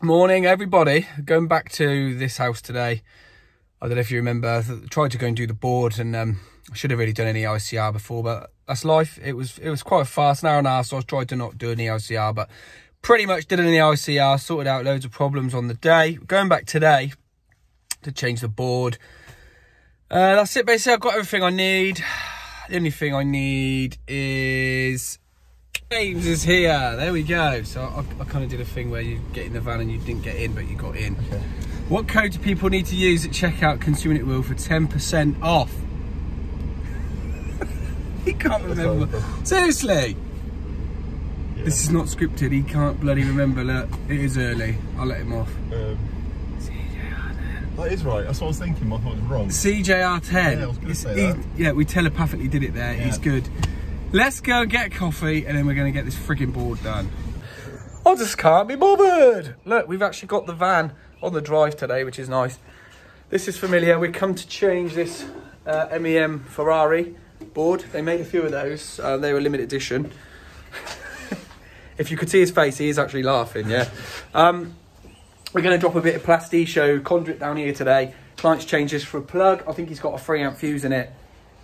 Morning everybody, going back to this house today. I don't know if you remember, I tried to go and do the board and I should have really done any ICR before, but that's life. It was quite fast, an hour and a half, so I tried to not do any ICR, but pretty much did any ICR, sorted out loads of problems on the day. Going back today to change the board. That's it basically. I've got everything I need. The only thing I need is James is here. There we go. So I kind of did a thing where you get in the van and you didn't get in, but you got in. Okay. What code do people need to use at checkout Consuming It Will for 10% off? He can't remember. Seriously? Yeah. This is not scripted. He can't bloody remember. Look, it is early. I'll let him off. CJR10. That is right. That's what I was thinking. I thought it was wrong. CJR10. Yeah, I was going to say that. Yeah, we telepathically did it there. Yeah. He's good. Let's go and get coffee and then we're going to get this frigging board done. I just can't be bothered. Look, we've actually got the van on the drive today, which is nice. This is familiar. We've come to change this MEM Ferrari board. They made a few of those. They were limited edition. If you could see his face, he is actually laughing, yeah. We're going to drop a bit of Plasticho conduit down here today. Client's changed this for a plug. I think he's got a 3-amp fuse in it.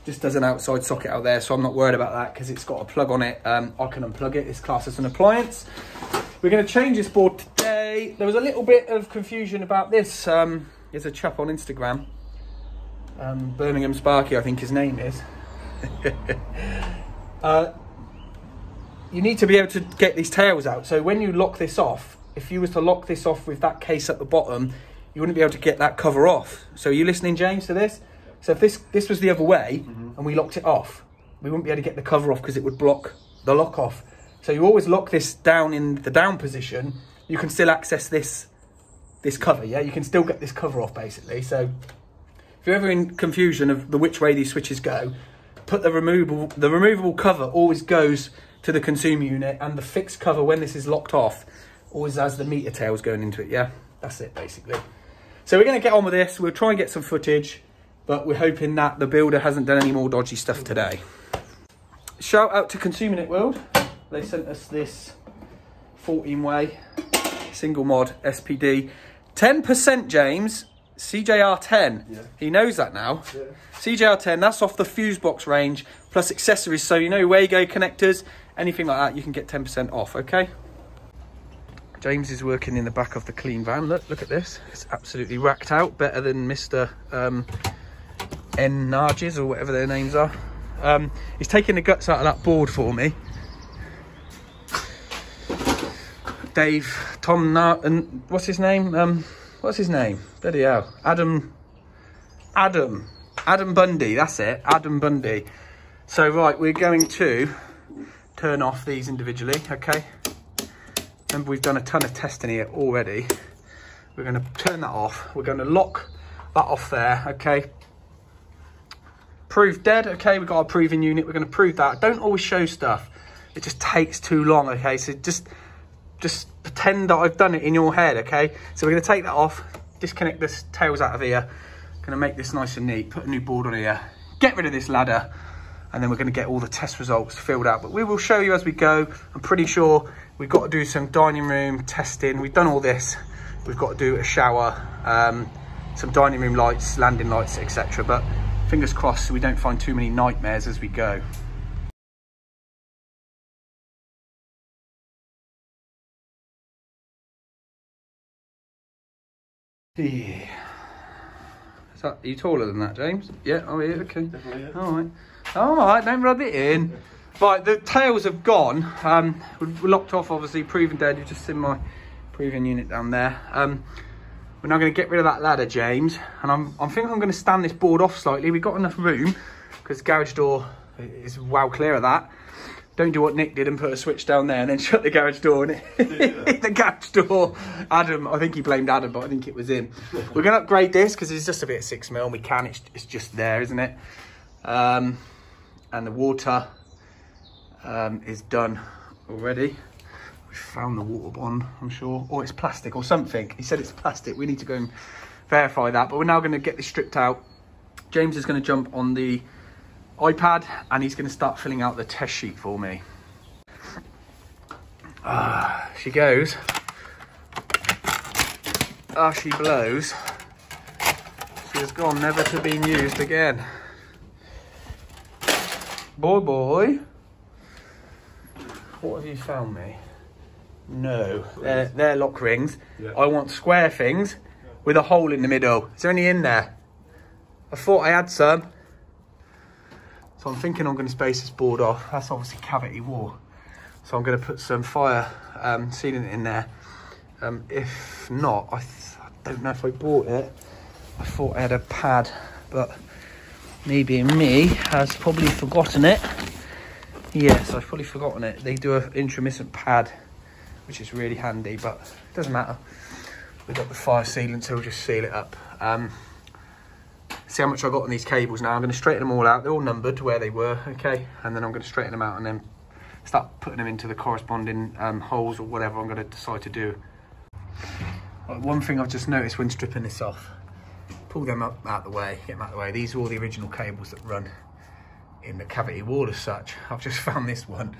Just does an outside socket out there, so I'm not worried about that because it's got a plug on it. I can unplug it. It's classed as an appliance. We're going to change this board today. There was a little bit of confusion about this. There's a chap on Instagram, Birmingham Sparky, I think his name is. You need to be able to get these tails out. So when you lock this off, if you was to lock this off with that case at the bottom, you wouldn't be able to get that cover off. So are you listening, James, to this? So if this was the other way and we locked it off, we wouldn't be able to get the cover off because it would block the lock off. So you always lock this down in the down position. You can still access this cover, yeah? You can still get this cover off basically. So if you're ever in confusion of which way these switches go, put the removable cover always goes to the consumer unit, and the fixed cover when this is locked off always has the meter tails going into it, yeah? That's it basically. So we're gonna get on with this. We'll try and get some footage, but we're hoping that the builder hasn't done any more dodgy stuff today. Shout out to Consuming It World. They sent us this 14-way single mod SPD. 10%, James. CJR10. Yeah. He knows that now. Yeah. CJR10, that's off the fuse box range, plus accessories. So you know, Wago connectors, anything like that, you can get 10% off, okay? James is working in the back of the clean van. Look at this. It's absolutely racked out. Better than Mr. N Narges or whatever their names are. He's taking the guts out of that board for me. Dave, Tom, and what's his name? Bloody hell. Adam Bundy, that's it. Adam Bundy. So right, we're going to turn off these individually, okay? Remember, we've done a ton of testing here already. We're going to turn that off. We're going to lock that off there, okay? Prove dead, okay? We've got our proving unit. We're going to prove that. Don't always show stuff. It just takes too long, okay? So just pretend that I've done it in your head, okay? So we're going to take that off, disconnect the tails out of here. Going to make this nice and neat, put a new board on here, get rid of this ladder, and then we're going to get all the test results filled out. But we will show you as we go. I'm pretty sure we've got to do some dining room testing. We've done all this. We've got to do a shower, some dining room lights, landing lights, etc. But fingers crossed so we don't find too many nightmares as we go. Yeah. Are you taller than that, James? Yeah, oh yeah, okay. Definitely, yeah. All right, don't rub it in. Right, the tails have gone. We're locked off, obviously, proven dead. You've just seen my proving unit down there. We're now going to get rid of that ladder, James. And I'm thinking I'm going to stand this board off slightly. We've got enough room because the garage door is well clear of that. Don't do what Nick did and put a switch down there and then shut the garage door and hit the garage door. Adam, I think he blamed Adam, but I think it was him. We're going to upgrade this because it's just a bit of 6mm and we can. It's just there, isn't it? And the water is done already. We found the water bond, I'm sure. Or it's plastic or something. He said it's plastic. We need to go and verify that. But we're now going to get this stripped out. James is going to jump on the iPad and he's going to start filling out the test sheet for me. She goes. Ah, she blows. She has gone, never to be used again. Boy. What have you found me? No, they're lock rings. Yeah. I want square things with a hole in the middle. Is there any in there? I thought I had some. So I'm thinking I'm going to space this board off. That's obviously cavity wall. So I'm going to put some fire sealant in there. If not, I don't know if I bought it. I thought I had a pad, but me being me has probably forgotten it. Yes, I've probably forgotten it. They do an intermittent pad, which is really handy, but it doesn't matter. We've got the fire sealant, so we'll just seal it up. See how much I got on these cables now. I'm going to straighten them all out. They're all numbered to where they were, okay? And then I'm going to straighten them out and then start putting them into the corresponding holes or whatever I'm going to decide to do. One thing I've just noticed when stripping this off, pull them up out the way, get them out the way. These are all the original cables that run in the cavity wall as such. I've just found this one.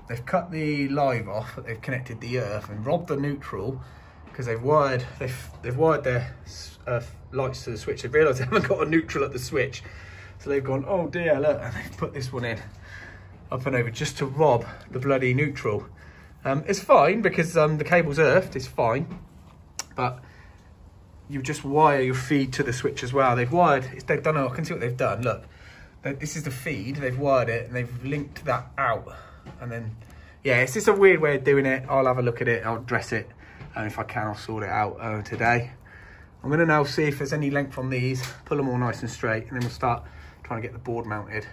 They've cut the live off, but they've connected the earth and robbed the neutral because they've wired their lights to the switch. They've realised they haven't got a neutral at the switch, so they've gone, oh dear, look, and they've put this one in up and over just to rob the bloody neutral. It's fine because the cable's earthed, it's fine, but you just wire your feed to the switch as well. They've done, I can see what they've done, look. This is the feed, they've wired it and they've linked that out. And then, yeah, it's just a weird way of doing it. I'll have a look at it, I'll dress it. And if I can, I'll sort it out today. I'm gonna now see if there's any length on these, pull them all nice and straight, and then we'll start trying to get the board mounted.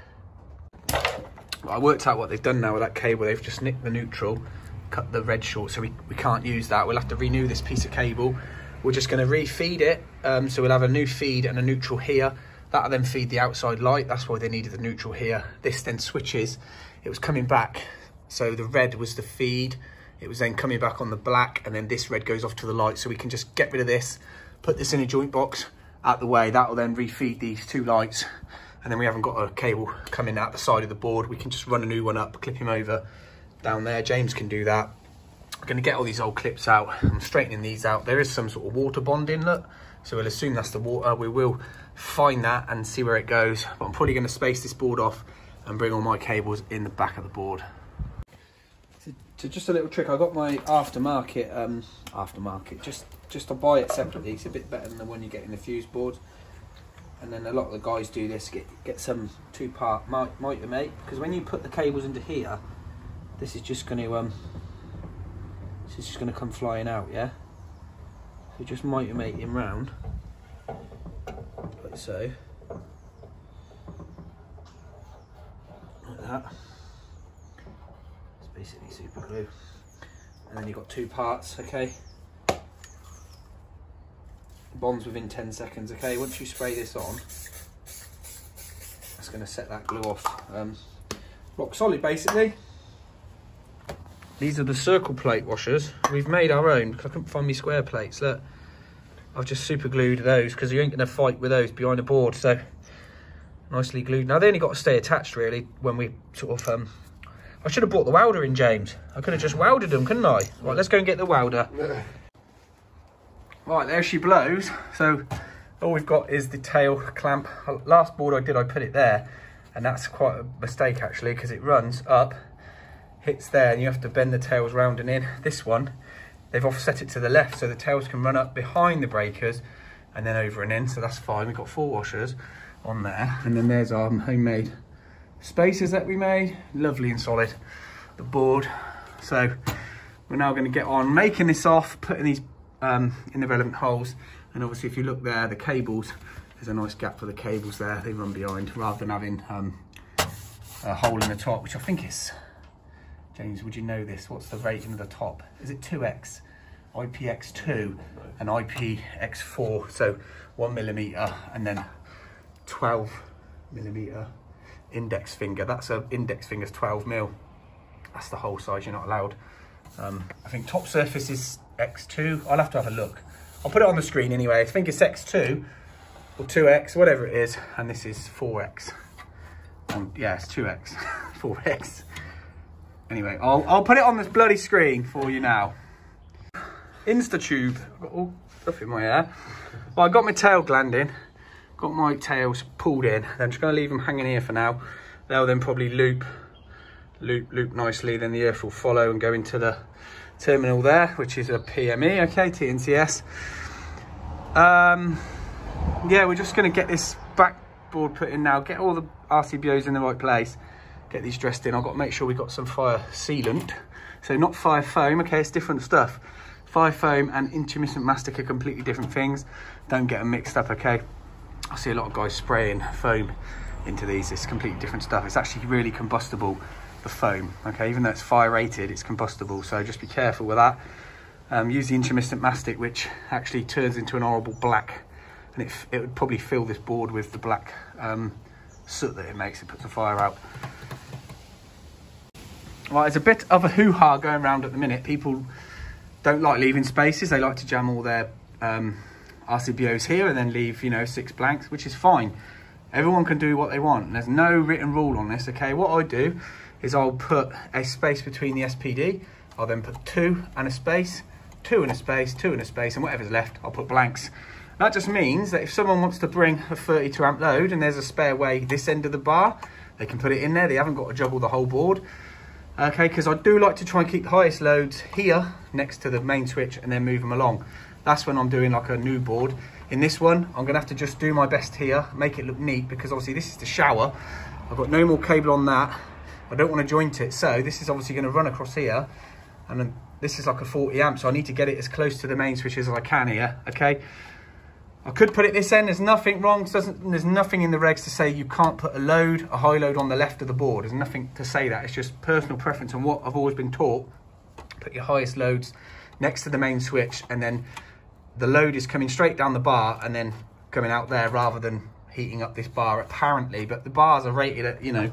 I worked out what they've done now with that cable. They've just nicked the neutral, cut the red short, so we can't use that. We'll have to renew this piece of cable. We're just gonna refeed it. So we'll have a new feed and a neutral here. That'll then feed the outside light. That's why they needed the neutral here. This then switches. It was coming back. So the red was the feed. It was then coming back on the black, and then this red goes off to the light. So we can just get rid of this, put this in a joint box out the way. That'll then refeed these two lights. And then we haven't got a cable coming out the side of the board. We can just run a new one up, clip him over down there. James can do that. I'm gonna get all these old clips out. I'm straightening these out. There is some sort of water bonding, look. So we'll assume that's the water. We will find that and see where it goes. But I'm probably gonna space this board off and bring all my cables in the back of the board. So just a little trick, I got my aftermarket, just to buy it separately. It's a bit better than the one you get in the fuse boards. And then a lot of the guys do this, get some two-part mitre mate, because when you put the cables into here, this is just going to come flying out, yeah. So just mitre mate him round, like so, like that. It's basically super glue, and then you've got two parts, okay. Bonds within 10 seconds, okay. Once you spray this on, that's going to set that glue off. Rock solid, basically. These are the circle plate washers. We've made our own because I couldn't find me square plates. Look, I've just super glued those because you ain't going to fight with those behind a board. So nicely glued. Now they only got to stay attached really when we sort of. I should have brought the welder in, James. I could have just welded them, couldn't I? Right, let's go and get the welder. Right, there she blows. So all we've got is the tail clamp. Last board I did, I put it there, and that's quite a mistake actually because it runs up, hits there, and you have to bend the tails round and in. This one, they've offset it to the left so the tails can run up behind the breakers and then over and in, so that's fine. We've got 4 washers on there, and then there's our homemade spacers that we made, lovely and solid, the board. So we're now going to get on making this off, putting these in the relevant holes, and obviously if you look there, the cables, there's a nice gap for the cables there, they run behind rather than having a hole in the top, which I think is, James, would you know this, what's the rating of the top? Is it 2x, IPX2 and IPX4, so 1mm and then 12mm index finger. That's a index finger's 12mm, that's the whole size, you're not allowed. I think top surface is X2. I'll have to have a look. I'll put it on the screen anyway. I think it's X2 or 2X, whatever it is. And this is 4X. Yeah, it's 2X, 4X. Anyway, I'll put it on this bloody screen for you now. InstaTube. I've got all stuff in my hair. Well, I got my tail gland in. Got my tails pulled in. I'm just going to leave them hanging here for now. They'll then probably loop nicely. Then the earth will follow and go into the terminal there, which is a PME, okay, TNCS. Yeah, we're just going to get this backboard put in now. Get all the RCBOs in the right place. Get these dressed in. I've got to make sure we've got some fire sealant. So not fire foam, okay, it's different stuff. Fire foam and intermittent mastic are completely different things. Don't get them mixed up, okay? I see a lot of guys spraying foam into these. It's completely different stuff. It's actually really combustible, the foam, okay? Even though it's fire rated, it's combustible, so just be careful with that. Use the intermittent mastic, which actually turns into an horrible black, and it would probably fill this board with the black soot that it makes. It puts the fire out. Well, there's a bit of a hoo-ha going around at the minute. People don't like leaving spaces. They like to jam all their RCBOs here and then leave, you know, 6 blanks, which is fine. Everyone can do what they want. And there's no written rule on this, okay? What I do is I'll put a space between the SPD. I'll then put 2 and a space, 2 and a space, 2 and a space, and whatever's left, I'll put blanks. That just means that if someone wants to bring a 32 amp load and there's a spare way this end of the bar, they can put it in there. They haven't got to juggle the whole board. Okay, because I do like to try and keep the highest loads here next to the main switch and then move them along. That's when I'm doing like a new board. In this one, I'm going to have to just do my best here, make it look neat, because obviously this is the shower. I've got no more cable on that. I don't want to joint it, so this is obviously going to run across here, and then this is like a 40 amp, so I need to get it as close to the main switch as I can here, okay? I could put it this end. There's nothing wrong. There's nothing in the regs to say you can't put a high load on the left of the board. There's nothing to say that. It's just personal preference and what I've always been taught. Put your highest loads next to the main switch, and then the load is coming straight down the bar and then coming out there rather than heating up this bar apparently. But the bars are rated at, you know,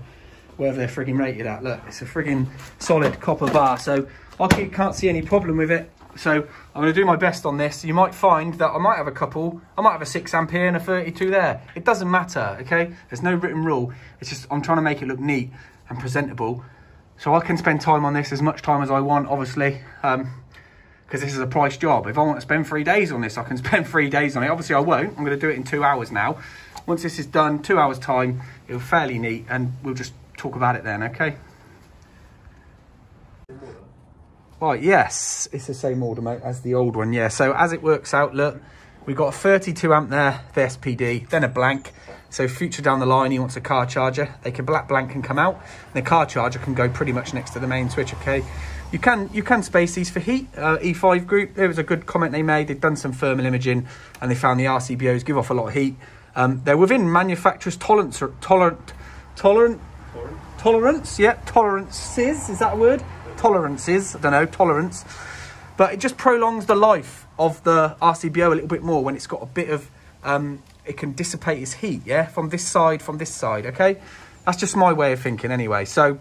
wherever they're frigging rated at. Look, it's a frigging solid copper bar, so I can't see any problem with it. So I'm going to do my best on this. You might find that I might have a couple. I might have a 6 amp here and a 32 there. It doesn't matter, okay? There's no written rule. It's just I'm trying to make it look neat and presentable. So I can spend time on this, as much time as I want, obviously, because this is a price job. If I want to spend 3 days on this, I can spend 3 days on it. Obviously, I won't. I'm going to do it in 2 hours now. Once this is done, 2 hours time, it'll be fairly neat, and we'll just talk about it then, okay? Right, yes, it's the same order, mate, as the old one, yeah. So as it works out, look, we've got a 32 amp there, the SPD, then a blank. So future down the line, he wants a car charger. The blank can come out, and the car charger can go pretty much next to the main switch, okay? You can space these for heat. E5 group, there was a good comment they made. They've done some thermal imaging, and they found the RCBOs give off a lot of heat. They're within manufacturer's tolerances, yeah, tolerances, is that a word? Tolerances, I don't know, tolerance, but it just prolongs the life of the RCBO a little bit more when it's got a bit of it can dissipate its heat, yeah, from this side, okay? That's just my way of thinking anyway. So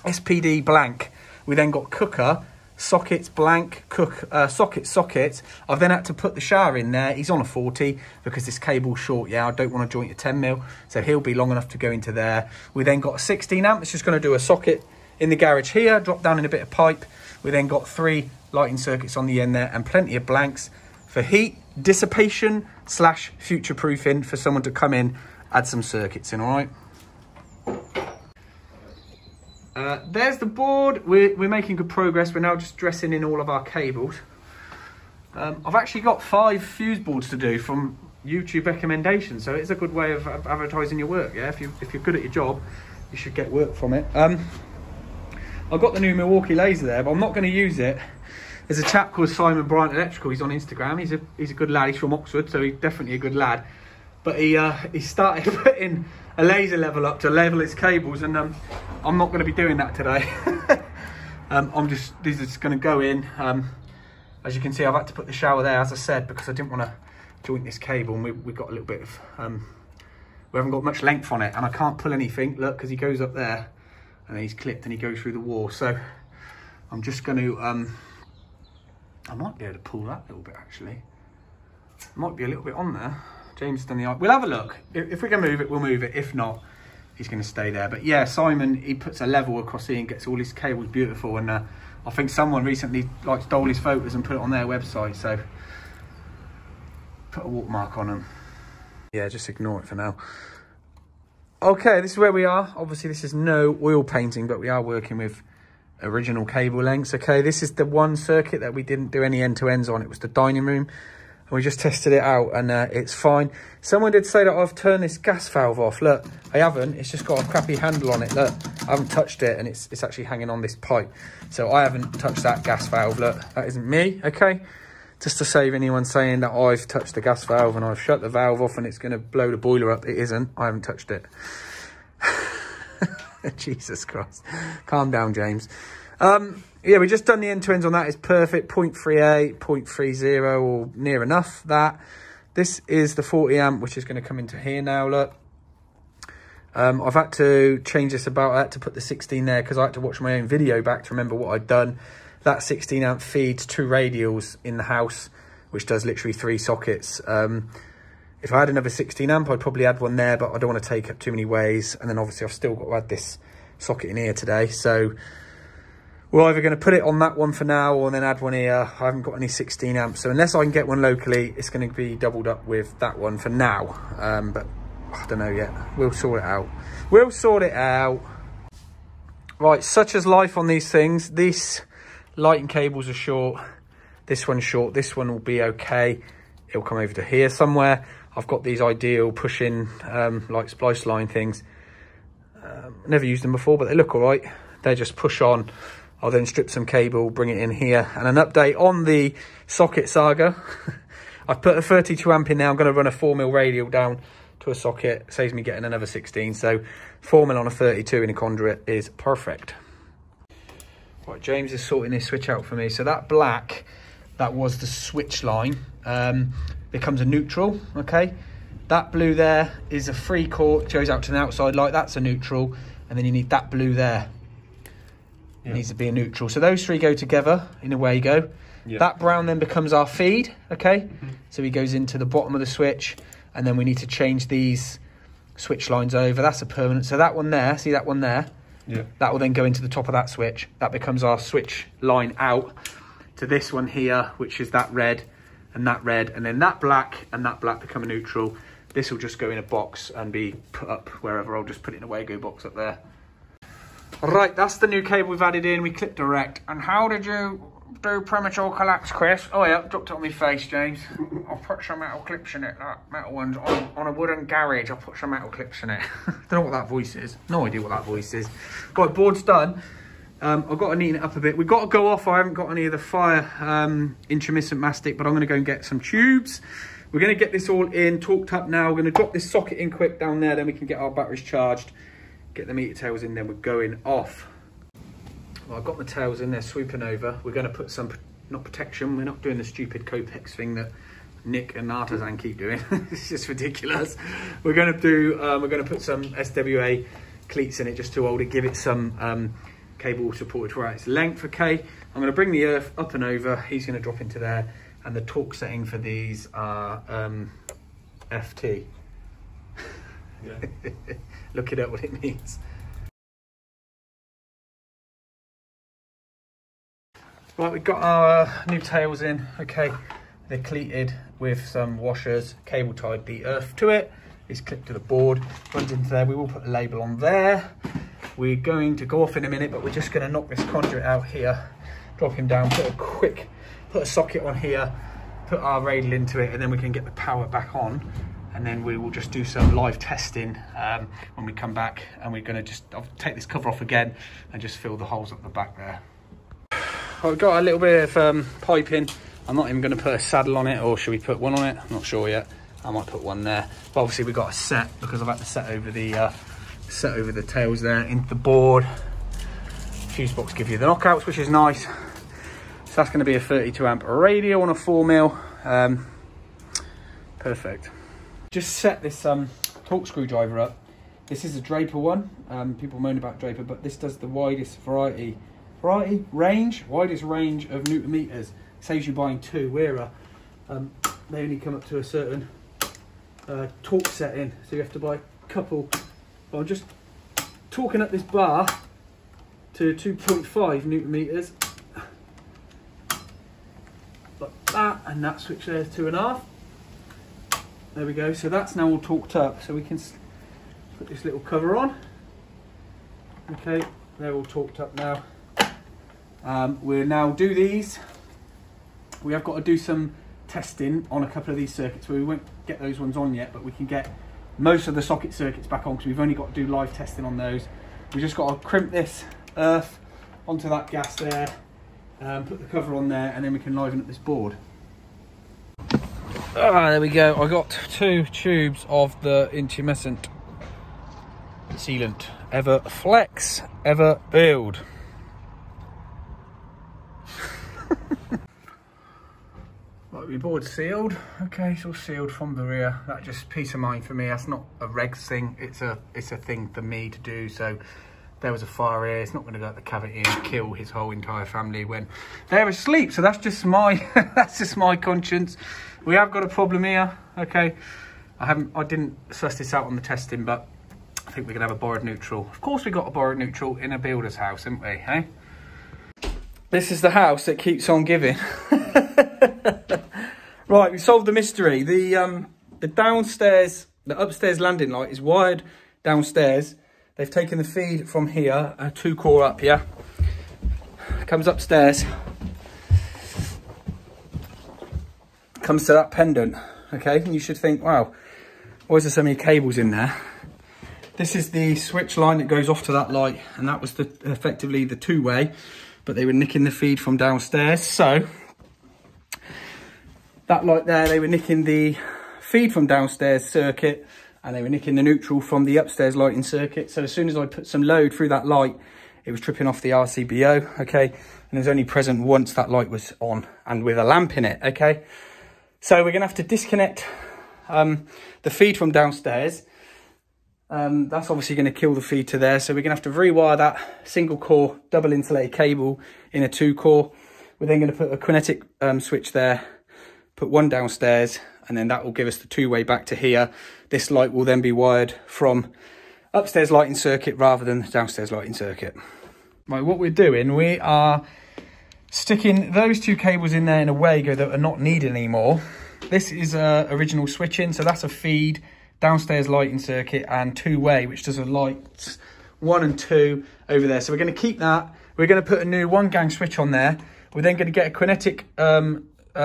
SPD blank, we then got cooker, sockets blank, socket. I've then had to put the shower in there. He's on a 40 because this cable's short, yeah, I don't want to joint a 10 mil, so he'll be long enough to go into there. We then got a 16 amp, it's just going to do a socket in the garage here, drop down in a bit of pipe. We then got 3 lighting circuits on the end there and plenty of blanks for heat dissipation / future proofing for someone to come in, add some circuits in, all right? There's the board. We're making good progress. We're now just dressing in all of our cables. I've actually got 5 fuse boards to do from YouTube recommendations, so it's a good way of advertising your work, yeah? If you're good at your job, you should get work from it. I've got the new Milwaukee laser there, but I'm not going to use it. There's a chap called Simon Bryant Electrical. He's on Instagram. He's a good lad. He's from Oxford, so he's definitely a good lad. But he started putting a laser level up to level his cables, and I'm not going to be doing that today. These are just going to go in. As you can see, I've had to put the shower there, as I said, because I didn't want to joint this cable, and we've got a little bit of we haven't got much length on it, and I can't pull anything. Look, because he goes up there, and then he's clipped, and he goes through the wall. So I'm just going to I might be able to pull that a little bit, actually. Might be a little bit on there. James has done the art. We'll have a look. If we can move it, we'll move it. If not, he's going to stay there. But yeah, Simon, he puts a level across here and gets all his cables beautiful. And I I think someone recently like stole his photos and put it on their website, so put a watermark on them. Yeah, just ignore it for now. Okay, this is where we are. Obviously, this is no oil painting, but we are working with original cable lengths. Okay, this is the one circuit that we didn't do any end-to-ends on. It was the dining room, and we just tested it out, and it's fine. Someone did say that I've turned this gas valve off. Look, I haven't. It's just got a crappy handle on it. Look, I haven't touched it, and it's actually hanging on this pipe. So I haven't touched that gas valve. Look, that isn't me, okay? Just to save anyone saying that I've touched the gas valve and I've shut the valve off and it's going to blow the boiler up. It isn't. I haven't touched it. Jesus Christ. Calm down, James. Yeah, we just done the end-to-ends on that. It's perfect. 0.38, 0.30 or near enough that. This is the 40 amp, which is going to come into here now, look. I've had to change this about. I had to put the 16 there because I had to watch my own video back to remember what I'd done. That 16 amp feeds 2 radials in the house, which does literally 3 sockets. If I had another 16 amp, I'd probably add one there, but I don't want to take up too many ways. And then obviously I've still got to add this socket in here today. So we're either going to put it on that one for now or then add one here. I haven't got any 16 amps. So unless I can get one locally, it's going to be doubled up with that one for now. But I don't know yet. We'll sort it out. We'll sort it out. Right, such as life on these things. These lighting cables are short. This one's short. This one will be okay. It'll come over to here somewhere. I've got these ideal push-in like splice line things. Never used them before, but they look all right. They just push on. I'll then strip some cable, bring it in here. And an update on the socket saga. I've put a 32 amp in now. I'm going to run a 4mm radial down to a socket. Saves me getting another 16. So 4mm on a 32 in a conduit is perfect. Right, James is sorting this switch out for me. So that black, that was the switch line, becomes a neutral, okay? That blue there is a free cord, goes out to the outside light, that's a neutral. And then you need that blue there. It needs to be a neutral. So those 3 go together, in a way you go. Yeah. That brown then becomes our feed, okay? So he goes into the bottom of the switch, and then we need to change these switch lines over. That's a permanent. So that one there, see that one there? Yeah. That will then go into the top of that switch. That becomes our switch line out to this one here, which is that red, and then that black and that black become a neutral. This will just go in a box and be put up wherever. I'll just put it in a Wago box up there. Right, that's the new cable we've added in. We clip direct. And how did you do premature collapse, Chris? Oh yeah, dropped it on my face, James. I'll put some metal clips in it, that metal one's on a wooden garage. I'll put some metal clips in it. Don't know what that voice is. No idea what that voice is. Right, board's done. I've got to neaten it up a bit. We've got to go off. I haven't got any of the fire intermittent mastic, but I'm going to go and get some tubes. We're going to get this all in, torqued up now. We're going to drop this socket in quick down there, then we can get our batteries charged, get the meter tails in, then we're going off. Well, I've got my tails in there swooping over. We're going to put some, not protection, we're not doing the stupid Copex thing that Nick and Artisan keep doing. It's just ridiculous. We're going to put some SWA cleats in it just to hold it, give it some cable supported throughout its length, okay? I'm going to bring the earth up and over. He's going to drop into there. And the torque setting for these are FT. Yeah. Look it up what it means. Right, we've got our new tails in. Okay, they're cleated with some washers, cable tied the earth to it. It's clipped to the board, runs into there. We will put a label on there. We're going to go off in a minute, but we're just going to knock this conduit out here, drop him down, put a socket on here, put our radial into it, and then we can get the power back on. And then we will just do some live testing when we come back. And we're going to I'll take this cover off again and just fill the holes up the back there. I've got a little bit of piping. I'm not even going to put a saddle on it, or should we put one on it? I'm not sure yet. I might put one there. But obviously we've got a set because I've had to set over the tails there into the board. Fuse box gives you the knockouts, which is nice. So that's going to be a 32 amp radio on a 4mm. Perfect. Just set this torque screwdriver up. This is a Draper one. People moan about Draper, but this does the widest widest range of newton meters. Saves you buying 2. Wearer. They only come up to a certain torque setting, so you have to buy a couple. But I'm just torquing up this bar to 2.5 newton meters. and that switch there is 2.5. There we go. So that's now all torqued up. So we can put this little cover on. Okay, they're all torqued up now. We'll now do these. We have got to do some testing on a couple of these circuits. We won't get those ones on yet, but we can get most of the socket circuits back on because we've only got to do live testing on those. We just got to crimp this earth onto that gas there, put the cover on there, and then we can liven up this board. Ah, there we go. I got 2 tubes of the intumescent sealant. Ever flex, ever build. Right, we board sealed. Okay, it's all sealed from the rear. That just peace of mind for me. That's not a regs thing. It's a thing for me to do. So there was a fire here. It's not going to go at the cavity and kill his whole entire family when they're asleep. So that's just my that's just my conscience. We have got a problem here. Okay, I didn't suss this out on the testing, but I think we're gonna have a borrowed neutral. Of course, we got a borrowed neutral in a builder's house, haven't we? Hey, this is the house that keeps on giving. Right, we solved the mystery. The downstairs, the upstairs landing light is wired downstairs. They've taken the feed from here, a 2-core up here. Comes upstairs. Comes to that pendant. Okay, and you should think, wow, why is there so many cables in there? This is the switch line that goes off to that light, and that was effectively the 2-way, but they were nicking the feed from downstairs. So that light there, they were nicking the feed from downstairs circuit, and they were nicking the neutral from the upstairs lighting circuit. So as soon as I put some load through that light, it was tripping off the RCBO, okay? And it was only present once that light was on and with a lamp in it, okay? So we're gonna have to disconnect the feed from downstairs. That's obviously gonna kill the feed to there. So we're gonna have to rewire that single core double insulated cable in a 2-core. We're then gonna put a kinetic switch there, put one downstairs, and then that will give us the 2-way back to here. This light will then be wired from upstairs lighting circuit rather than the downstairs lighting circuit. Right, what we're doing, we are sticking those 2 cables in there in a Wago that are not needed anymore. This is original switching, so that's a feed, downstairs lighting circuit, and 2-way, which does a lights 1 and 2 over there. So we're going to keep that. We're going to put a new 1-gang switch on there. We're then going to get a kinetic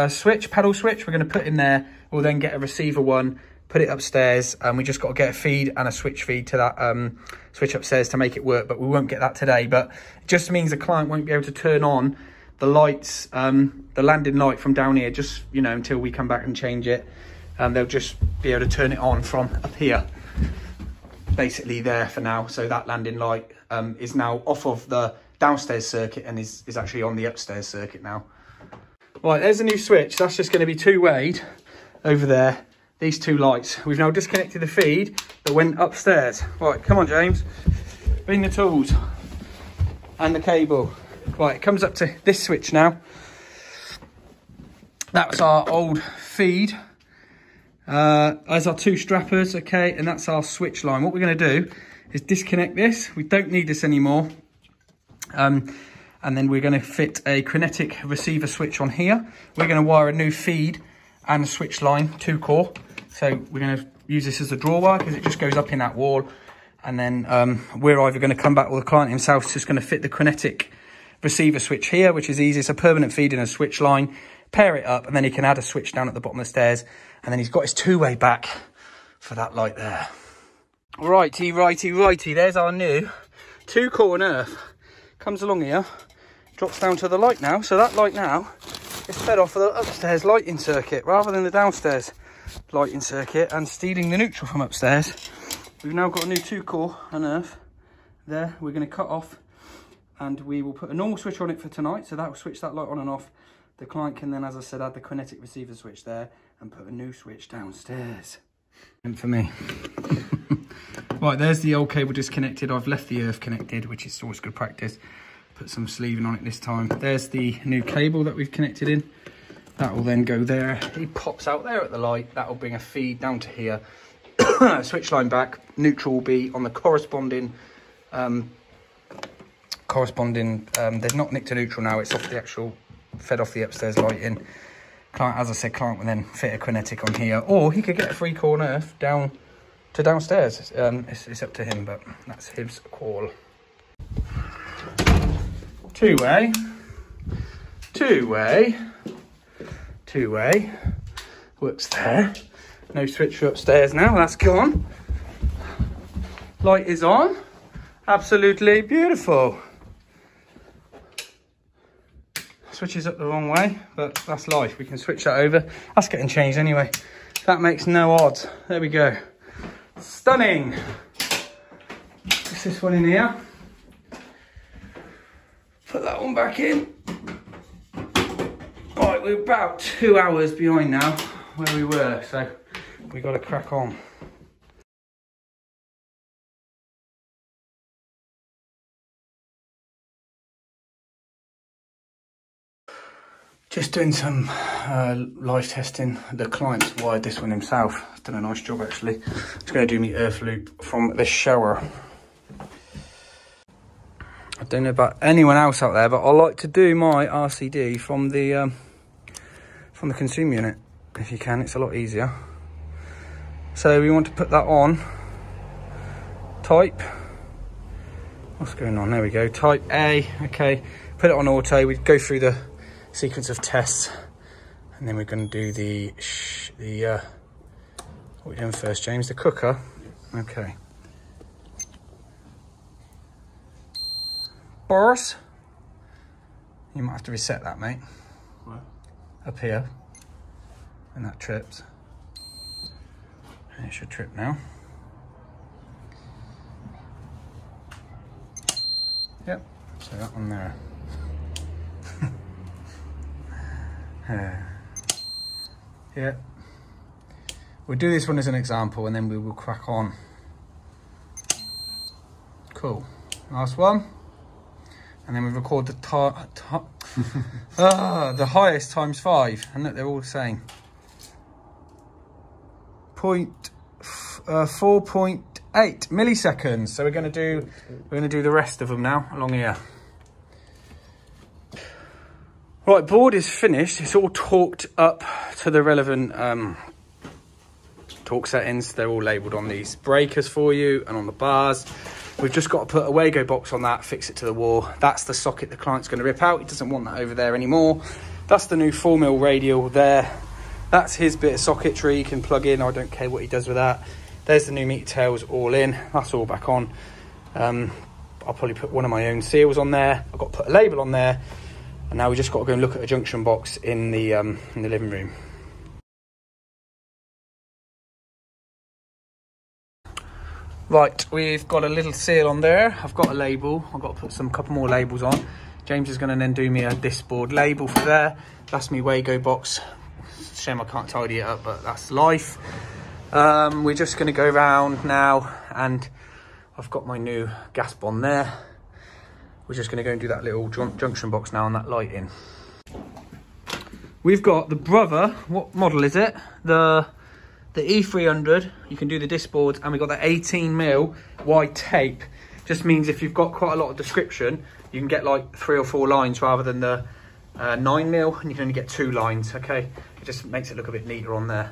switch, pedal switch. We're going to put in there. We'll then get a receiver one, put it upstairs, and we just got to get a feed and a switch feed to that switch upstairs to make it work. But we won't get that today. But it just means the client won't be able to turn on the lights, the landing light from down here, just, you know, until we come back and change it. They'll just be able to turn it on from up here, basically there for now. So that landing light is now off of the downstairs circuit and is actually on the upstairs circuit now. Right, there's a new switch. That's just going to be 2-wayed over there. These 2 lights. We've now disconnected the feed that went upstairs. Right, come on, James. Bring the tools and the cable. Right, it comes up to this switch now. That's our old feed. As our 2 strappers, okay, and that's our switch line. What we're going to do is disconnect this. We don't need this anymore. And then we're going to fit a kinetic receiver switch on here. We're going to wire a new feed and a switch line, 2-core. So we're going to use this as a draw wire because it just goes up in that wall. And then we're either going to come back, or the client himself is just going to fit the kinetic receiver switch here, which is easy. It's a permanent feed in a switch line. Pair it up, and then he can add a switch down at the bottom of the stairs. And then he's got his 2-way back for that light there. Righty, righty, righty. There's our new 2-core and earth. Comes along here, drops down to the light now. So that light now is fed off of the upstairs lighting circuit rather than the downstairs lighting circuit, and stealing the neutral from upstairs. We've now got a new 2-core and earth there. We're going to cut off, and we will put a normal switch on it for tonight. So that will switch that light on and off. The client can then, as I said, add the kinetic receiver switch there and put a new switch downstairs. And for me. Right, there's the old cable disconnected. I've left the earth connected, which is always good practice. Put some sleeving on it this time. There's the new cable that we've connected in. That will then go there. It pops out there at the light. That will bring a feed down to here. Switch line back. Neutral will be on the corresponding. They've not nicked a neutral now. It's off the actual, fed off the upstairs lighting. Client, as I said, client will then fit a kinetic on here, or he could get a 3-core earth down to downstairs. It's up to him, but that's his call. Two-way. Works there. No switch for upstairs now, that's gone. Light is on. Absolutely beautiful. Switches up the wrong way, but that's life. We can switch that over. That's getting changed anyway. That makes no odds. There we go. Stunning. What's this one in here? Put that one back in. Right, we're about 2 hours behind now where we were, so we got to crack on. Just doing some live testing. The client's wired this one himself. He's done a nice job actually. He's going to do me earth loop from the shower. I don't know about anyone else out there, but I like to do my RCD from the consumer unit. If you can, it's a lot easier. So we want to put that on. Type. What's going on? There we go. Type A. Okay. Put it on auto. We go through the sequence of tests, and then we're going to do what are we doing first, James? The cooker. Okay. Boris, you might have to reset that, mate. What? Up here, and that trips. And it should trip now. Yep. So that one there. Yeah, we'll do this one as an example and then we will crack on. Cool. Last one, and then we record the the highest times 5, and look, they're all the same. 4.8 milliseconds. So we're going to do the rest of them now along here. Right, board is finished. It's all torqued up to the relevant torque settings. They're all labelled on these breakers for you and on the bars. We've just got to put a Wago box on that, fix it to the wall. That's the socket the client's going to rip out. He doesn't want that over there anymore. That's the new 4mm radial there. That's his bit of socketry he can plug in. I don't care what he does with that. There's the new meter tails all in. That's all back on. I'll probably put one of my own seals on there. I've got to put a label on there. And now we just got to go and look at a junction box in the living room. Right, we've got a little seal on there. I've got a label. I've got to put a couple more labels on. James is going to then do me a discboard label for there. That's me Wago box. Shame I can't tidy it up, but that's life. We're just going to go around now, and I've got my new gas bond there. We're just going to go and do that little junction box now on that lighting. We've got the Brother, what model is it? The E300, you can do the disc boards, and we've got the 18mm wide tape. Just means if you've got quite a lot of description, you can get like 3 or 4 lines rather than the 9mm, and you can only get 2 lines, okay? It just makes it look a bit neater on there.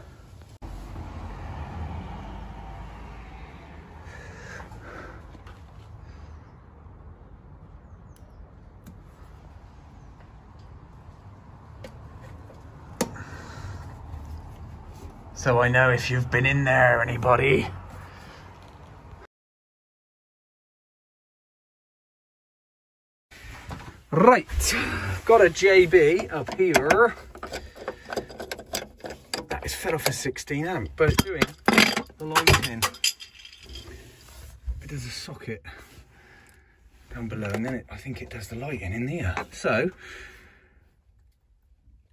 So I know if you've been in there, anybody. Right, got a JB up here. That is fed off a 16 amp, but it's doing the lighting. It does a socket down below, and then I think it does the lighting in here. So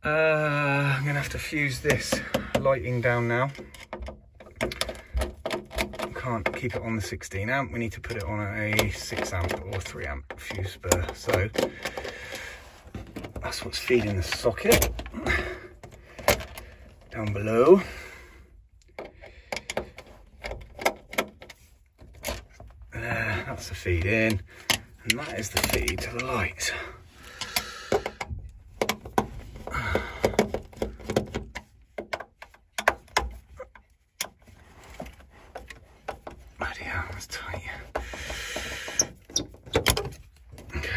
I'm gonna have to fuse this lighting down now. Can't keep it on the 16 amp. We need to put it on a 6 amp or 3 amp fuse spur. So that's what's feeding the socket down below. That's the feed in, and that is the feed to the light. that's tight. Okay.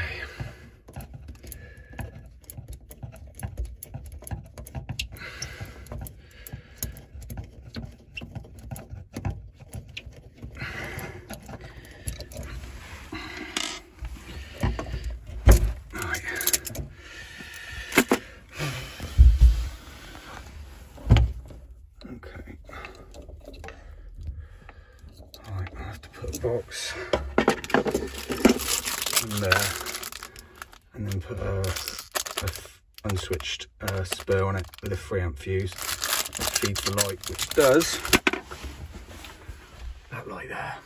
Box in there, and then put a unswitched spur on it with a 3 amp fuse that feeds the light, which does that light there.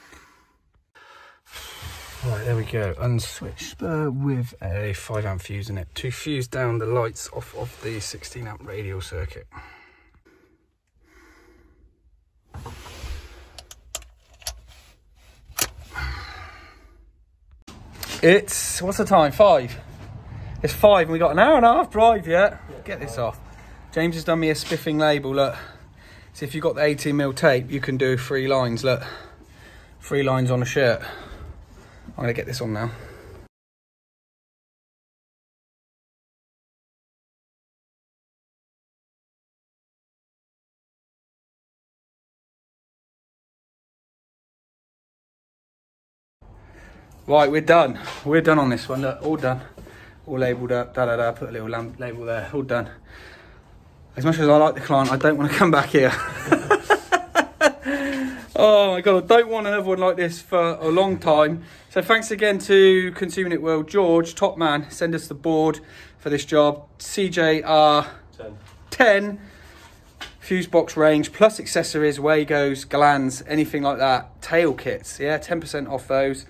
Right, there we go, unswitched spur with a 5 amp fuse in it to fuse down the lights off of the 16 amp radial circuit. It's, what's the time? 5. It's 5 and we got an hour and a half drive yet. Get this off. James has done me a spiffing label, look. So if you've got the 18mm tape, you can do 3 lines, look. 3 lines on a shirt. I'm gonna get this on now. Right, we're done. We're done on this one. Look, all done. All labelled up. Da da da. Put a little label there. All done. As much as I like the client, I don't want to come back here. Oh my God, I don't want another one like this for a long time. So thanks again to Consumer Unit World. George, top man, send us the board for this job. CJR 10. Fuse box range, plus accessories, Wagos, glands, anything like that. Tail kits, yeah, 10% off those.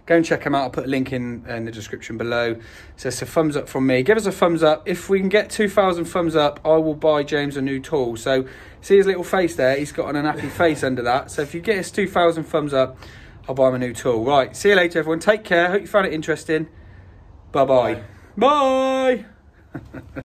Go and check them out. I'll put a link in the description below. So it's a thumbs up from me. Give us a thumbs up. If we can get 2,000 thumbs up, I will buy James a new tool. So see his little face there? He's got an unhappy face under that. So if you get us 2,000 thumbs up, I'll buy him a new tool. Right, see you later, everyone. Take care. Hope you found it interesting. Bye-bye. Bye.